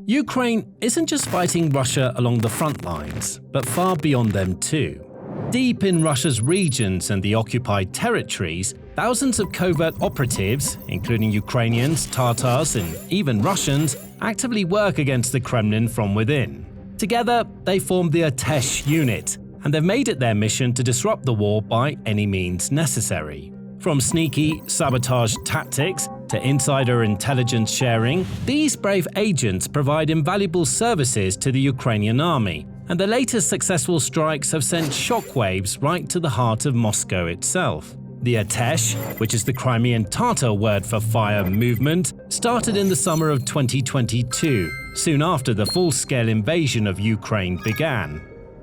Ukraine isn't just fighting Russia along the front lines, but far beyond them too. Deep in Russia's regions and the occupied territories, thousands of covert operatives, including Ukrainians, Tatars, and even Russians, actively work against the Kremlin from within. Together, they form the Atesh unit, and they've made it their mission to disrupt the war by any means necessary. From sneaky sabotage tactics to insider intelligence sharing, these brave agents provide invaluable services to the Ukrainian army, and the latest successful strikes have sent shockwaves right to the heart of Moscow itself. The Atesh, which is the Crimean Tatar word for fire movement, started in the summer of 2022, soon after the full-scale invasion of Ukraine began.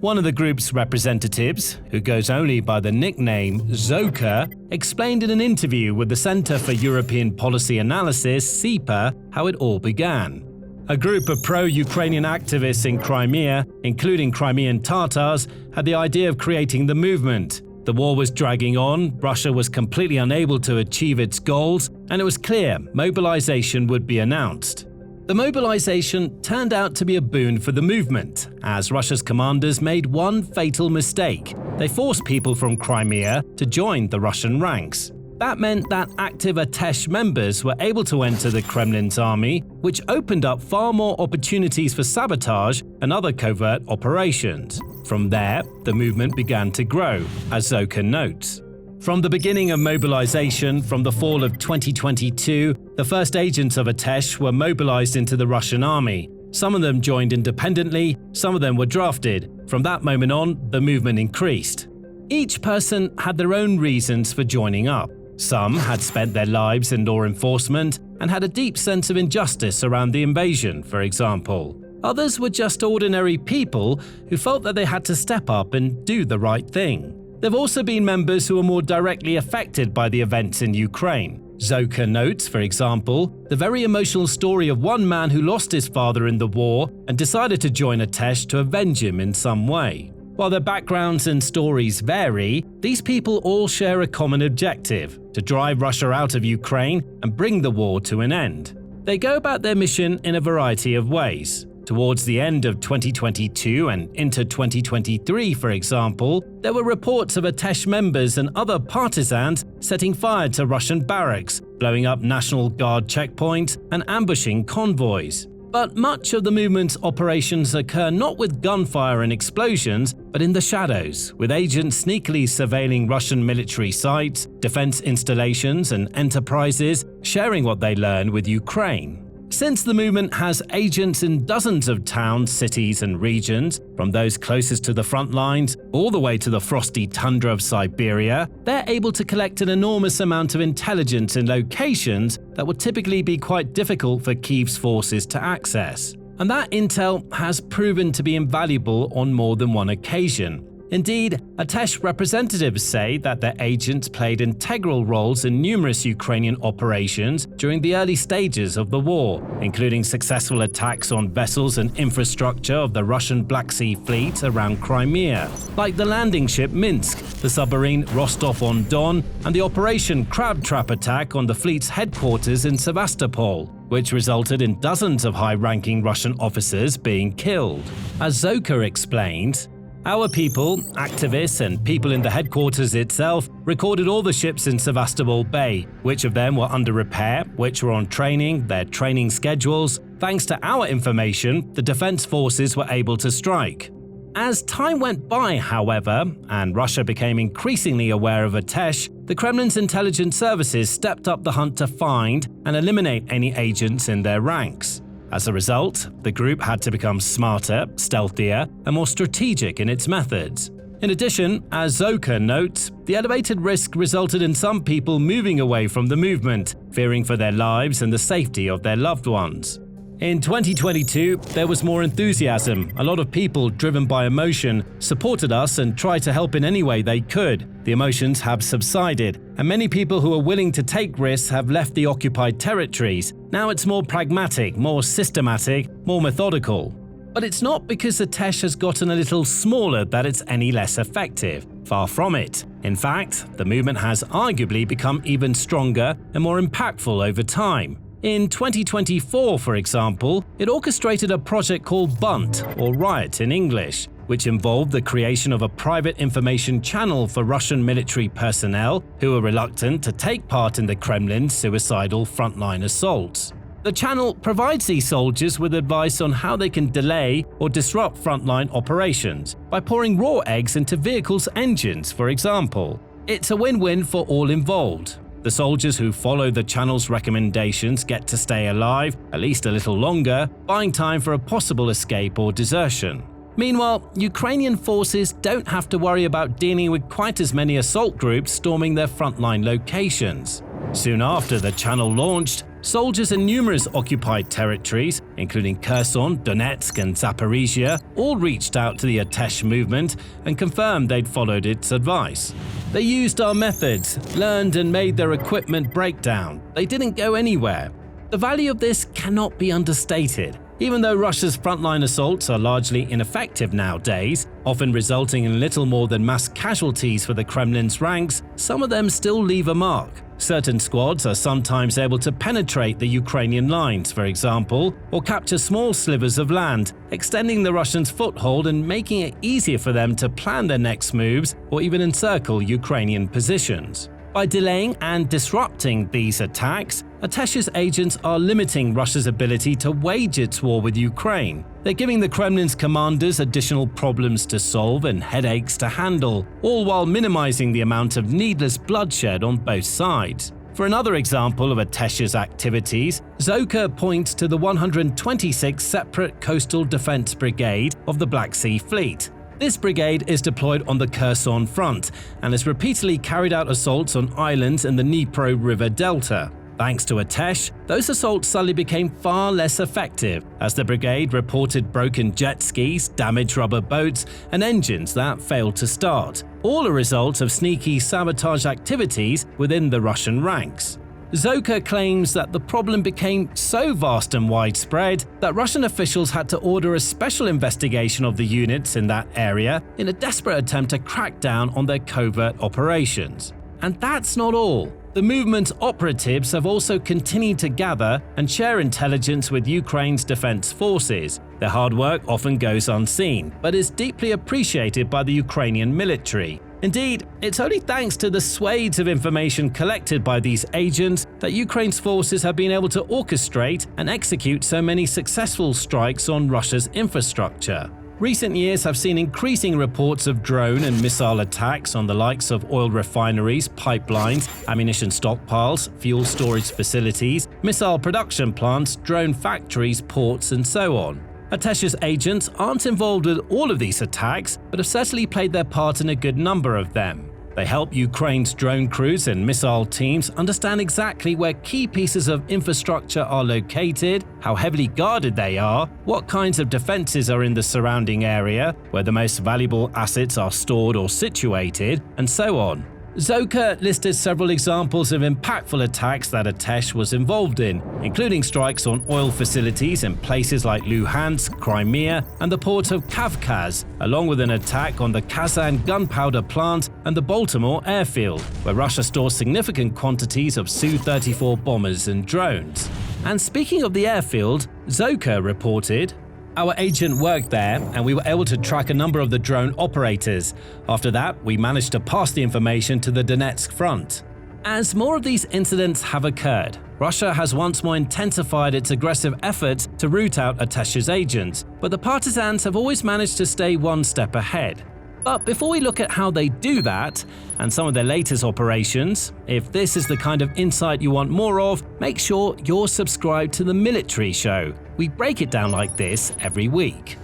One of the group's representatives, who goes only by the nickname Zoka, explained in an interview with the Center for European Policy Analysis (CEPA) how it all began. A group of pro-Ukrainian activists in Crimea, including Crimean Tatars, had the idea of creating the movement. The war was dragging on, Russia was completely unable to achieve its goals, and it was clear mobilization would be announced. The mobilization turned out to be a boon for the movement, as Russia's commanders made one fatal mistake. They forced people from Crimea to join the Russian ranks. That meant that active Atesh members were able to enter the Kremlin's army, which opened up far more opportunities for sabotage and other covert operations. From there, the movement began to grow, as Zoka notes. From the beginning of mobilization, from the fall of 2022, the first agents of Atesh were mobilized into the Russian army. Some of them joined independently, some of them were drafted. From that moment on, the movement increased. Each person had their own reasons for joining up. Some had spent their lives in law enforcement and had a deep sense of injustice around the invasion, for example. Others were just ordinary people who felt that they had to step up and do the right thing. There have also been members who were more directly affected by the events in Ukraine. Zoka notes, for example, the very emotional story of one man who lost his father in the war and decided to join Atesh to avenge him in some way. While their backgrounds and stories vary, these people all share a common objective: to drive Russia out of Ukraine and bring the war to an end. They go about their mission in a variety of ways. Towards the end of 2022 and into 2023, for example, there were reports of Atesh members and other partisans setting fire to Russian barracks, blowing up National Guard checkpoints, and ambushing convoys. But much of the movement's operations occur not with gunfire and explosions, but in the shadows, with agents sneakily surveilling Russian military sites, defense installations, and enterprises, sharing what they learn with Ukraine. Since the movement has agents in dozens of towns, cities, and regions, from those closest to the front lines all the way to the frosty tundra of Siberia, they're able to collect an enormous amount of intelligence in locations that would typically be quite difficult for Kyiv's forces to access. And that intel has proven to be invaluable on more than one occasion. Indeed, Atesh representatives say that their agents played integral roles in numerous Ukrainian operations during the early stages of the war, including successful attacks on vessels and infrastructure of the Russian Black Sea Fleet around Crimea, like the landing ship Minsk, the submarine Rostov-on-Don, and the Operation Crab Trap attack on the fleet's headquarters in Sevastopol, which resulted in dozens of high-ranking Russian officers being killed. As Zoka explained, our people, activists, and people in the headquarters itself recorded all the ships in Sevastopol Bay, which of them were under repair, which were on training, their training schedules. Thanks to our information, the defense forces were able to strike. As time went by, however, and Russia became increasingly aware of Atesh, the Kremlin's intelligence services stepped up the hunt to find and eliminate any agents in their ranks. As a result, the group had to become smarter, stealthier, and more strategic in its methods. In addition, as Zoka notes, the elevated risk resulted in some people moving away from the movement, fearing for their lives and the safety of their loved ones. In 2022, there was more enthusiasm. A lot of people, driven by emotion, supported us and tried to help in any way they could. The emotions have subsided, and many people who are willing to take risks have left the occupied territories. Now it's more pragmatic, more systematic, more methodical. But it's not because Atesh has gotten a little smaller that it's any less effective. Far from it. In fact, the movement has arguably become even stronger and more impactful over time. In 2024, for example, it orchestrated a project called Bunt, or Riot in English, which involved the creation of a private information channel for Russian military personnel who were reluctant to take part in the Kremlin's suicidal frontline assaults. The channel provides these soldiers with advice on how they can delay or disrupt frontline operations by pouring raw eggs into vehicles' engines, for example. It's a win-win for all involved. The soldiers who follow the channel's recommendations get to stay alive at least a little longer, buying time for a possible escape or desertion. Meanwhile, Ukrainian forces don't have to worry about dealing with quite as many assault groups storming their frontline locations. Soon after the channel launched, soldiers in numerous occupied territories, including Kherson, Donetsk and Zaporizhia, all reached out to the Atesh movement and confirmed they'd followed its advice. They used our methods, learned and made their equipment break down. They didn't go anywhere. The value of this cannot be understated. Even though Russia's frontline assaults are largely ineffective nowadays, often resulting in little more than mass casualties for the Kremlin's ranks, some of them still leave a mark. Certain squads are sometimes able to penetrate the Ukrainian lines, for example, or capture small slivers of land, extending the Russians' foothold and making it easier for them to plan their next moves or even encircle Ukrainian positions. By delaying and disrupting these attacks, Atesh's agents are limiting Russia's ability to wage its war with Ukraine. They're giving the Kremlin's commanders additional problems to solve and headaches to handle, all while minimizing the amount of needless bloodshed on both sides. For another example of Atesh's activities, Zoka points to the 126th Separate Coastal Defense Brigade of the Black Sea Fleet. This brigade is deployed on the Kherson front and has repeatedly carried out assaults on islands in the Dnipro River Delta. Thanks to Atesh, those assaults suddenly became far less effective, as the brigade reported broken jet skis, damaged rubber boats, and engines that failed to start, all a result of sneaky sabotage activities within the Russian ranks. Zoka claims that the problem became so vast and widespread that Russian officials had to order a special investigation of the units in that area in a desperate attempt to crack down on their covert operations. And that's not all. The movement's operatives have also continued to gather and share intelligence with Ukraine's defense forces. Their hard work often goes unseen, but is deeply appreciated by the Ukrainian military. Indeed, it's only thanks to the swathes of information collected by these agents that Ukraine's forces have been able to orchestrate and execute so many successful strikes on Russia's infrastructure. Recent years have seen increasing reports of drone and missile attacks on the likes of oil refineries, pipelines, ammunition stockpiles, fuel storage facilities, missile production plants, drone factories, ports, and so on. Atesh's agents aren't involved with all of these attacks, but have certainly played their part in a good number of them. They help Ukraine's drone crews and missile teams understand exactly where key pieces of infrastructure are located, how heavily guarded they are, what kinds of defenses are in the surrounding area, where the most valuable assets are stored or situated, and so on. Zoka listed several examples of impactful attacks that Atesh was involved in, including strikes on oil facilities in places like Luhansk, Crimea, and the port of Kavkaz, along with an attack on the Kazan gunpowder plant and the Baltimore airfield, where Russia stores significant quantities of Su-34 bombers and drones. And speaking of the airfield, Zoka reported, "Our agent worked there and we were able to track a number of the drone operators. After that, we managed to pass the information to the Donetsk front." As more of these incidents have occurred, Russia has once more intensified its aggressive efforts to root out Atesh's agents, but the partisans have always managed to stay one step ahead. But before we look at how they do that, and some of their latest operations, if this is the kind of insight you want more of, make sure you're subscribed to the Military Show. We break it down like this every week.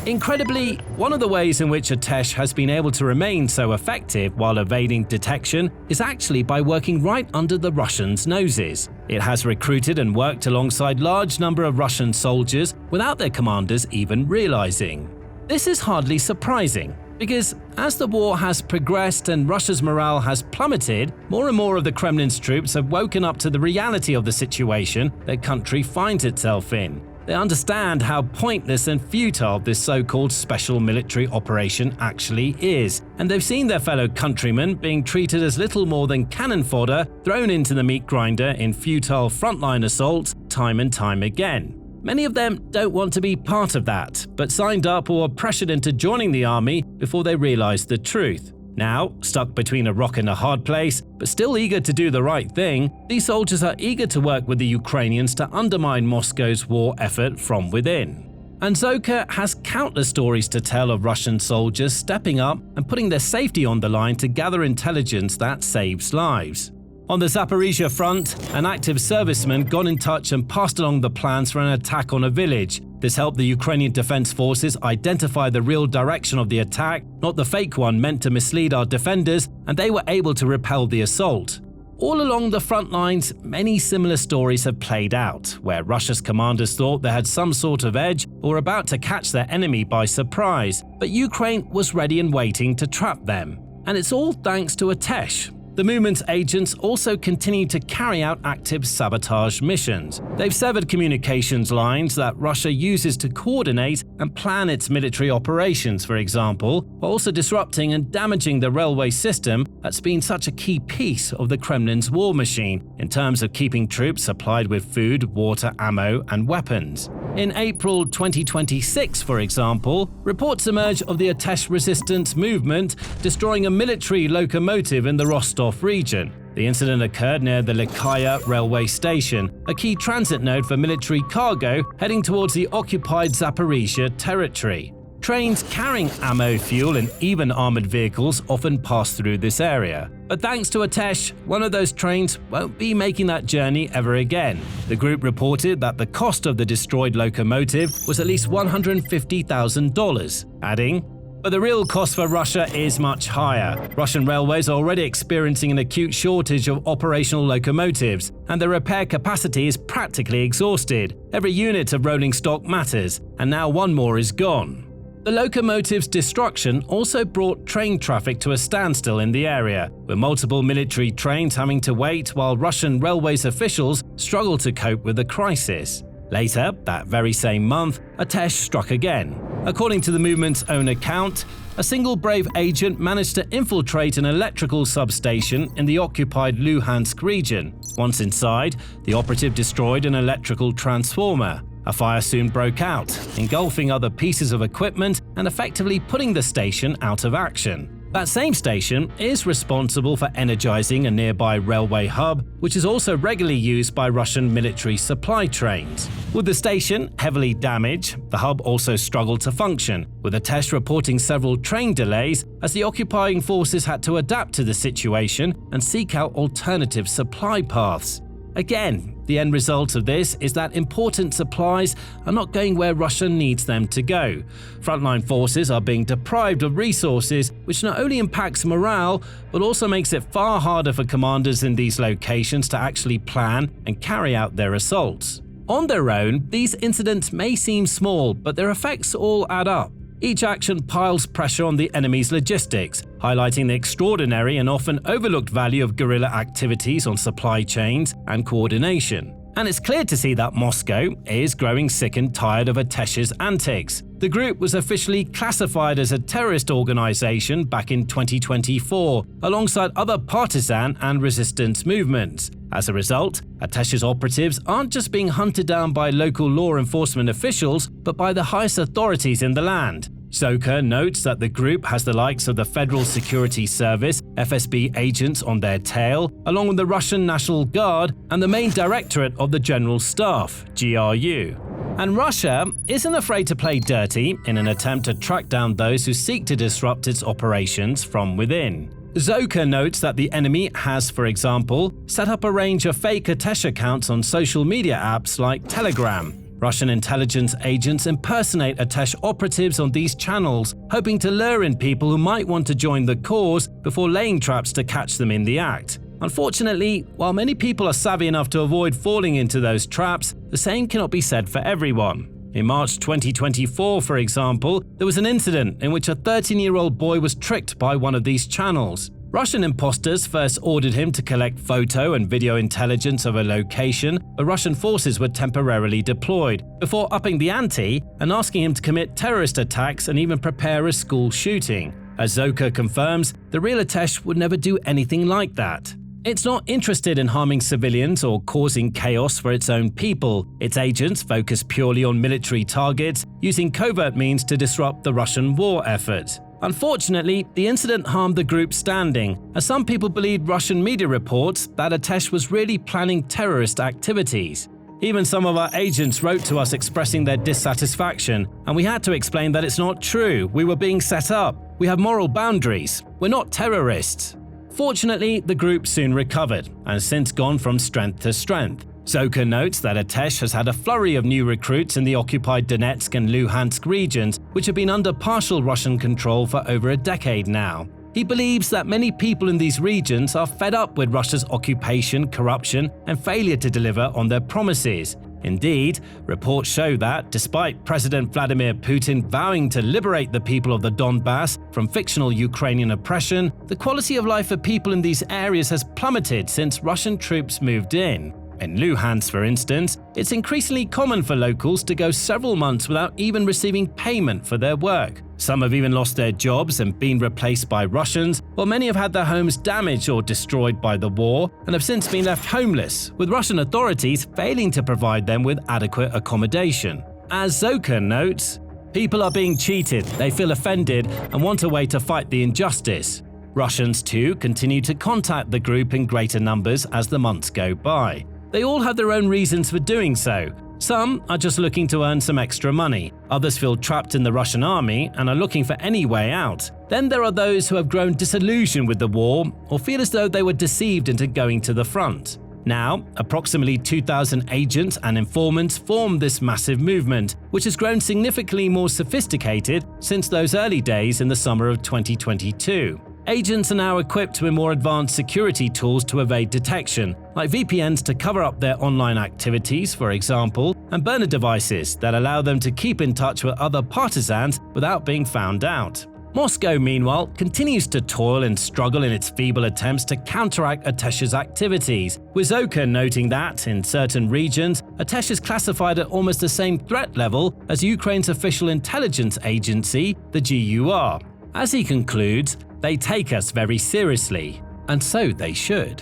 Incredibly, one of the ways in which Atesh has been able to remain so effective while evading detection is actually by working right under the Russians' noses. It has recruited and worked alongside large number of Russian soldiers without their commanders even realizing. This is hardly surprising, because as the war has progressed and Russia's morale has plummeted, more and more of the Kremlin's troops have woken up to the reality of the situation their country finds itself in. They understand how pointless and futile this so-called special military operation actually is, and they've seen their fellow countrymen being treated as little more than cannon fodder thrown into the meat grinder in futile frontline assaults time and time again. Many of them don't want to be part of that, but signed up or were pressured into joining the army before they realized the truth. Now, stuck between a rock and a hard place, but still eager to do the right thing, these soldiers are eager to work with the Ukrainians to undermine Moscow's war effort from within. And Zoka has countless stories to tell of Russian soldiers stepping up and putting their safety on the line to gather intelligence that saves lives. On the Zaporizhia front, an active serviceman got in touch and passed along the plans for an attack on a village. This helped the Ukrainian defense forces identify the real direction of the attack, not the fake one meant to mislead our defenders, and they were able to repel the assault. All along the front lines, many similar stories have played out, where Russia's commanders thought they had some sort of edge or were about to catch their enemy by surprise, but Ukraine was ready and waiting to trap them. And it's all thanks to Atesh. The movement's agents also continue to carry out active sabotage missions. They've severed communications lines that Russia uses to coordinate and plan its military operations, for example, while also disrupting and damaging the railway system that's been such a key piece of the Kremlin's war machine in terms of keeping troops supplied with food, water, ammo, and weapons. In April 2026, for example, reports emerge of the Atesh resistance movement destroying a military locomotive in the Rostov region. The incident occurred near the Likaya railway station, a key transit node for military cargo heading towards the occupied Zaporizhia territory. Trains carrying ammo, fuel, and even armored vehicles often pass through this area. But thanks to Atesh, one of those trains won't be making that journey ever again. The group reported that the cost of the destroyed locomotive was at least $150,000, adding, "But the real cost for Russia is much higher. Russian railways are already experiencing an acute shortage of operational locomotives, and their repair capacity is practically exhausted. Every unit of rolling stock matters, and now one more is gone." The locomotive's destruction also brought train traffic to a standstill in the area, with multiple military trains having to wait while Russian railways officials struggle to cope with the crisis. Later, that very same month, Atesh struck again. According to the movement's own account, a single brave agent managed to infiltrate an electrical substation in the occupied Luhansk region. Once inside, the operative destroyed an electrical transformer. A fire soon broke out, engulfing other pieces of equipment and effectively putting the station out of action. That same station is responsible for energizing a nearby railway hub, which is also regularly used by Russian military supply trains. With the station heavily damaged, the hub also struggled to function, with Atesh reporting several train delays as the occupying forces had to adapt to the situation and seek out alternative supply paths. Again, the end result of this is that important supplies are not going where Russia needs them to go. Frontline forces are being deprived of resources, which not only impacts morale, but also makes it far harder for commanders in these locations to actually plan and carry out their assaults. On their own, these incidents may seem small, but their effects all add up. Each action piles pressure on the enemy's logistics, highlighting the extraordinary and often overlooked value of guerrilla activities on supply chains and coordination. And it's clear to see that Moscow is growing sick and tired of Atesh's antics. The group was officially classified as a terrorist organization back in 2024, alongside other partisan and resistance movements. As a result, Atesh's operatives aren't just being hunted down by local law enforcement officials, but by the highest authorities in the land. Zoka notes that the group has the likes of the Federal Security Service, FSB agents on their tail, along with the Russian National Guard and the main directorate of the General Staff, GRU. And Russia isn't afraid to play dirty in an attempt to track down those who seek to disrupt its operations from within. Zoka notes that the enemy has, for example, set up a range of fake Atesh accounts on social media apps like Telegram. Russian intelligence agents impersonate Atesh operatives on these channels, hoping to lure in people who might want to join the cause before laying traps to catch them in the act. Unfortunately, while many people are savvy enough to avoid falling into those traps, the same cannot be said for everyone. In March 2024, for example, there was an incident in which a 13-year-old boy was tricked by one of these channels. Russian imposters first ordered him to collect photo and video intelligence of a location where Russian forces were temporarily deployed, before upping the ante and asking him to commit terrorist attacks and even prepare a school shooting. As Zoka confirms, the real Atesh would never do anything like that. It's not interested in harming civilians or causing chaos for its own people. Its agents focus purely on military targets, using covert means to disrupt the Russian war effort. Unfortunately, the incident harmed the group's standing, as some people believed Russian media reports that Atesh was really planning terrorist activities. Even some of our agents wrote to us expressing their dissatisfaction, and we had to explain that it's not true. We were being set up. We have moral boundaries. We're not terrorists. Fortunately, the group soon recovered and has since gone from strength to strength. Zoka notes that Atesh has had a flurry of new recruits in the occupied Donetsk and Luhansk regions, which have been under partial Russian control for over a decade now. He believes that many people in these regions are fed up with Russia's occupation, corruption, and failure to deliver on their promises. Indeed, reports show that, despite President Vladimir Putin vowing to liberate the people of the Donbass from fictional Ukrainian oppression, the quality of life for people in these areas has plummeted since Russian troops moved in. In Luhansk, for instance, it's increasingly common for locals to go several months without even receiving payment for their work. Some have even lost their jobs and been replaced by Russians, while many have had their homes damaged or destroyed by the war and have since been left homeless, with Russian authorities failing to provide them with adequate accommodation. As Zoka notes, people are being cheated, they feel offended and want a way to fight the injustice. Russians, too, continue to contact the group in greater numbers as the months go by. They all have their own reasons for doing so. Some are just looking to earn some extra money. Others feel trapped in the Russian army and are looking for any way out. Then there are those who have grown disillusioned with the war or feel as though they were deceived into going to the front. Now, approximately 2,000 agents and informants form this massive movement, which has grown significantly more sophisticated since those early days in the summer of 2022. Agents are now equipped with more advanced security tools to evade detection, like VPNs to cover up their online activities, for example, and burner devices that allow them to keep in touch with other partisans without being found out. Moscow, meanwhile, continues to toil and struggle in its feeble attempts to counteract Atesh's activities, with Zoka noting that, in certain regions, Atesh is classified at almost the same threat level as Ukraine's official intelligence agency, the GUR. As he concludes, they take us very seriously, and so they should.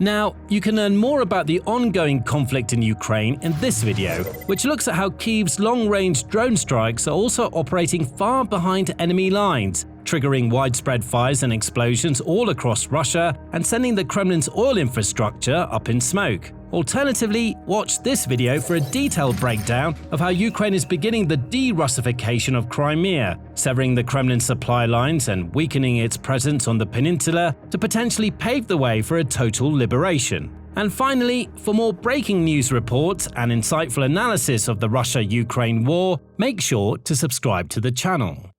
Now, you can learn more about the ongoing conflict in Ukraine in this video, which looks at how Kyiv's long-range drone strikes are also operating far behind enemy lines, triggering widespread fires and explosions all across Russia and sending the Kremlin's oil infrastructure up in smoke. Alternatively, watch this video for a detailed breakdown of how Ukraine is beginning the de-Russification of Crimea, severing the Kremlin supply lines and weakening its presence on the peninsula to potentially pave the way for a total liberation. And finally, for more breaking news reports and insightful analysis of the Russia-Ukraine war, make sure to subscribe to the channel.